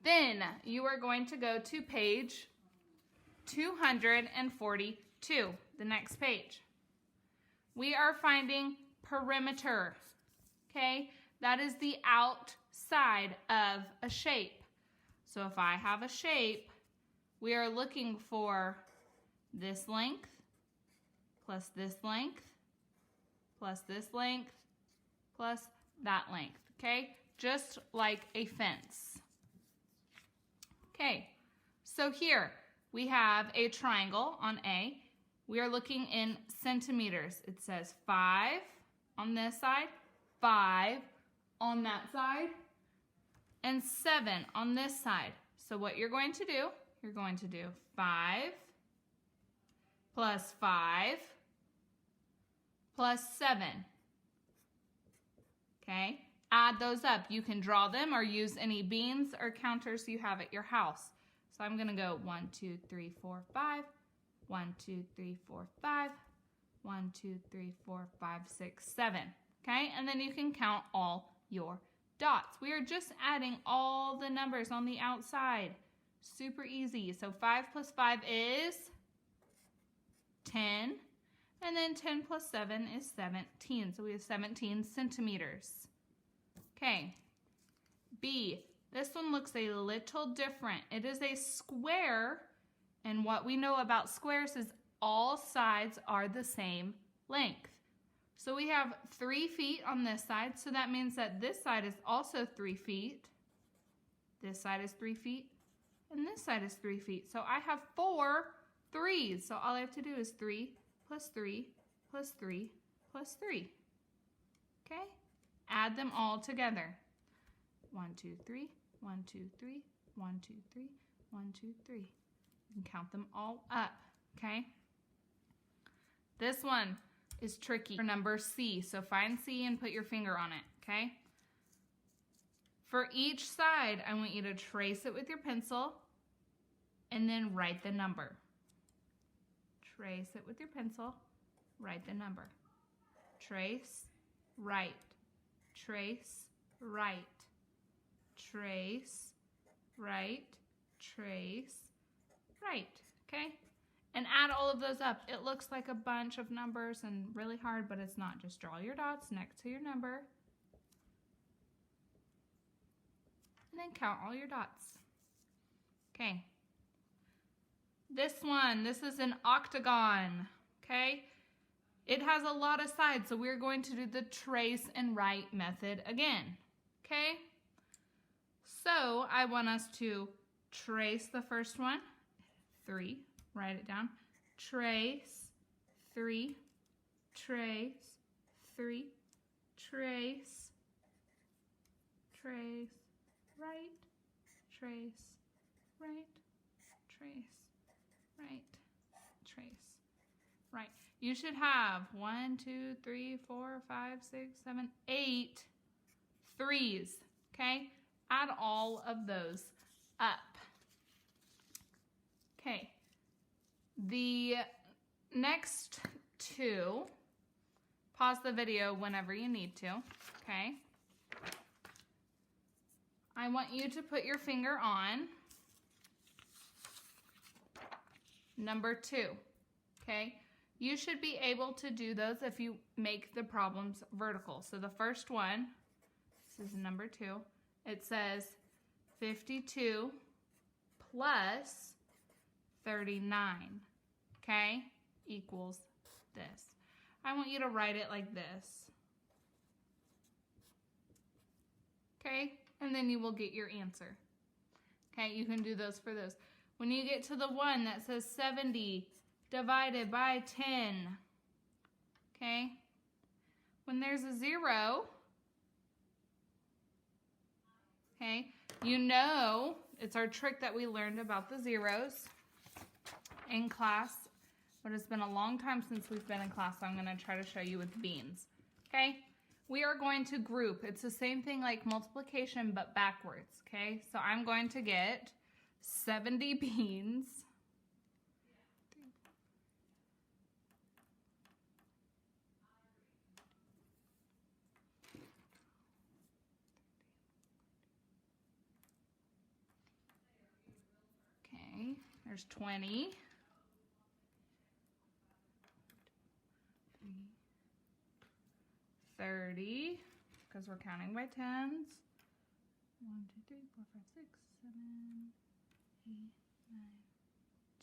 Then you are going to go to page 242, the next page. We are finding perimeter, okay? That is the outside of a shape. So if I have a shape, we are looking for this length plus this length plus this length plus that length, okay? Just like a fence. Okay, so here we have a triangle on A. We are looking in centimeters. It says 5 on this side, 5 on that side, and 7 on this side. So what you're going to do, you're going to do 5 plus 5 plus 7. Okay, add those up. You can draw them or use any beans or counters you have at your house. So I'm going to go 1, 2, 3, 4, 5. 1, 2, 3, 4, 5. 1, 2, 3, 4, 5, 6, 7. Okay, and then you can count all your dots. We are just adding all the numbers on the outside. Super easy. So 5 plus 5 is 10. And then 10 plus 7 is 17. So we have 17 centimeters. Okay. B. This one looks a little different. It is a square. And what we know about squares is all sides are the same length. So we have 3 feet on this side. So that means that this side is also 3 feet. This side is 3 feet. And this side is 3 feet. So I have 4 3s. So all I have to do is 3 plus 3 plus 3 plus 3. Okay? Add them all together. 1, 2, 3, 1, 2, 3, 1, 2, 3, 1, 2, 3. You can count them all up. Okay? This one is tricky for number C. So find C and put your finger on it. Okay? For each side, I want you to trace it with your pencil and then write the number. Trace it with your pencil, write the number. Trace, write. Trace, write. Trace, write. Trace, write. Okay? And add all of those up. It looks like a bunch of numbers and really hard, but it's not. Just draw your dots next to your number. And then count all your dots. Okay. This one, this is an octagon, okay? It has a lot of sides, so we're going to do the trace and write method again, okay? So I want us to trace the first one, 3, write it down. Trace, 3, trace, 3, trace, trace, write, trace, write, trace, right, trace, right. You should have 1, 2, 3, 4, 5, 6, 7, 8 3s, okay? Add all of those up. Okay, the next 2, pause the video whenever you need to, okay? I want you to put your finger on number 2, okay? You should be able to do those if you make the problems vertical. So the first one, this is number 2, it says 52 plus 39, okay, equals this. I want you to write it like this, okay? And then you will get your answer. Okay, you can do those for those. When you get to the one that says 70 divided by 10, okay? When there's a 0, okay, you know, it's our trick that we learned about the zeros in class, but it's been a long time since we've been in class, so I'm going to try to show you with beans, okay? We are going to group. It's the same thing like multiplication, but backwards, okay? So I'm going to get 70 beans. There's 20. 30, because we're counting by tens. 1, 2, 3, 4, 5, 6, 7, 8, 9,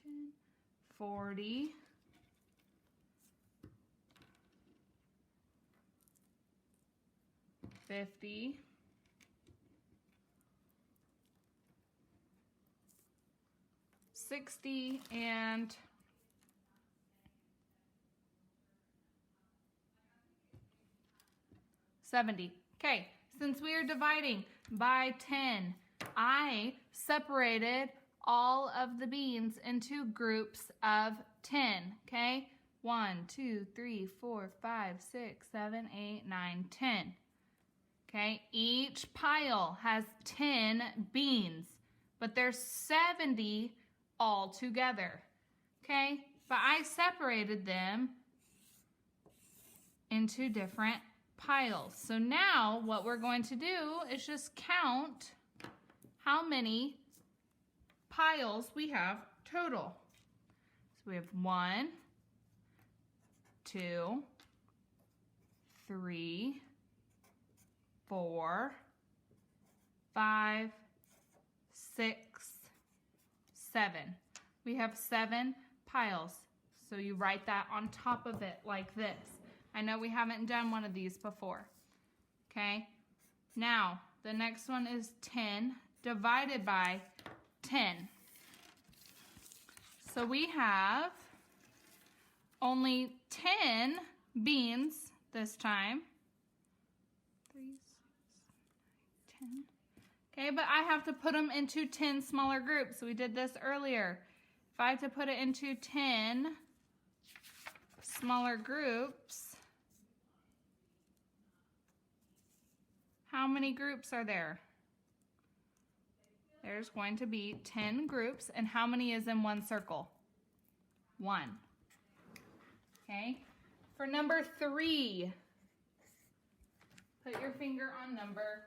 10, 40. 50. 60 and 70. Okay, since we are dividing by 10, I separated all of the beans into groups of 10, okay? 1, 2, 3, 4, 5, 6, 7, 8, 9, 10. Okay, each pile has 10 beans, but there's 70 all together. Okay, but I separated them into different piles. So now what we're going to do is just count how many piles we have total. So we have 1, 2, 3, 4, 5, 6, 7. We have 7 piles. So you write that on top of it like this. I know we haven't done one of these before. Okay? Now, the next one is 10 divided by 10. So we have only 10 beans this time. 3, 6, 10. Okay, but I have to put them into 10 smaller groups. So we did this earlier. If I have to put it into 10 smaller groups, how many groups are there? There's going to be 10 groups, and how many is in one circle? 1. Okay, for number 3, put your finger on number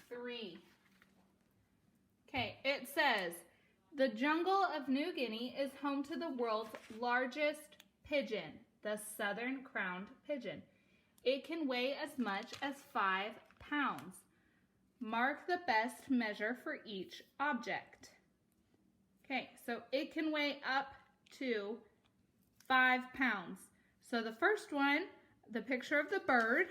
3. Okay, it says, the jungle of New Guinea is home to the world's largest pigeon, the southern crowned pigeon. It can weigh as much as 5 pounds. Mark the best measure for each object. Okay, so it can weigh up to 5 pounds. So the first one, the picture of the bird,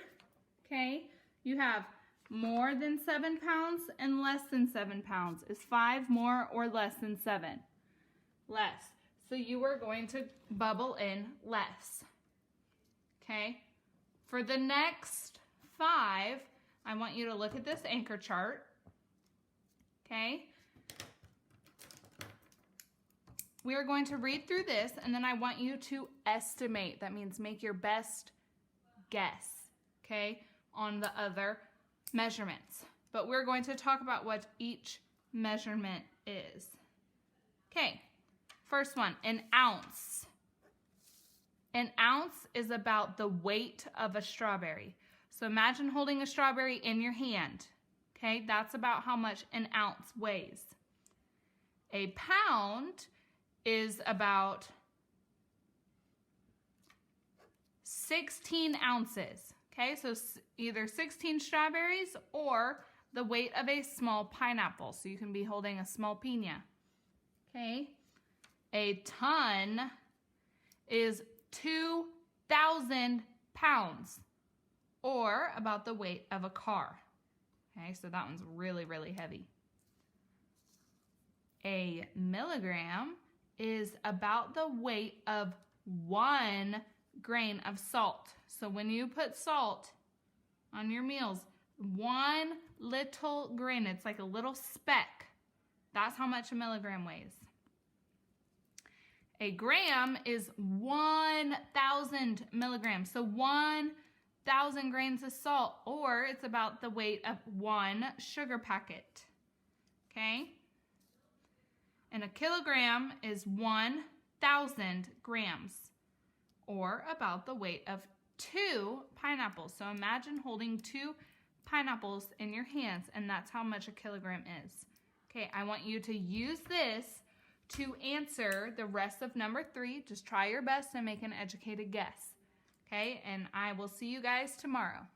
okay, you have more than 7 pounds and less than 7 pounds. Is 5 more or less than 7? Less. So you are going to bubble in less. Okay, for the next 5, I want you to look at this anchor chart. Okay, we are going to read through this, and then I want you to estimate. That means make your best guess, okay, on the other measurements. But we're going to talk about what each measurement is. Okay, first one, an ounce. An ounce is about the weight of a strawberry. So imagine holding a strawberry in your hand. Okay, that's about how much an ounce weighs. A pound is about 16 ounces. Okay, so either 16 strawberries or the weight of a small pineapple. So you can be holding a small piña. Okay, a ton is 2,000 pounds or about the weight of a car. Okay, so that one's really, really heavy. A milligram is about the weight of 1 grain of salt. So when you put salt on your meals, 1 little grain, it's like a little speck. That's how much a milligram weighs. A gram is 1,000 milligrams. So 1,000 grains of salt, or it's about the weight of 1 sugar packet. Okay? And a kilogram is 1,000 grams, or about the weight of 2 pineapples. So imagine holding 2 pineapples in your hands, and that's how much a kilogram is. Okay, I want you to use this to answer the rest of number 3. Just try your best and make an educated guess. Okay, and I will see you guys tomorrow.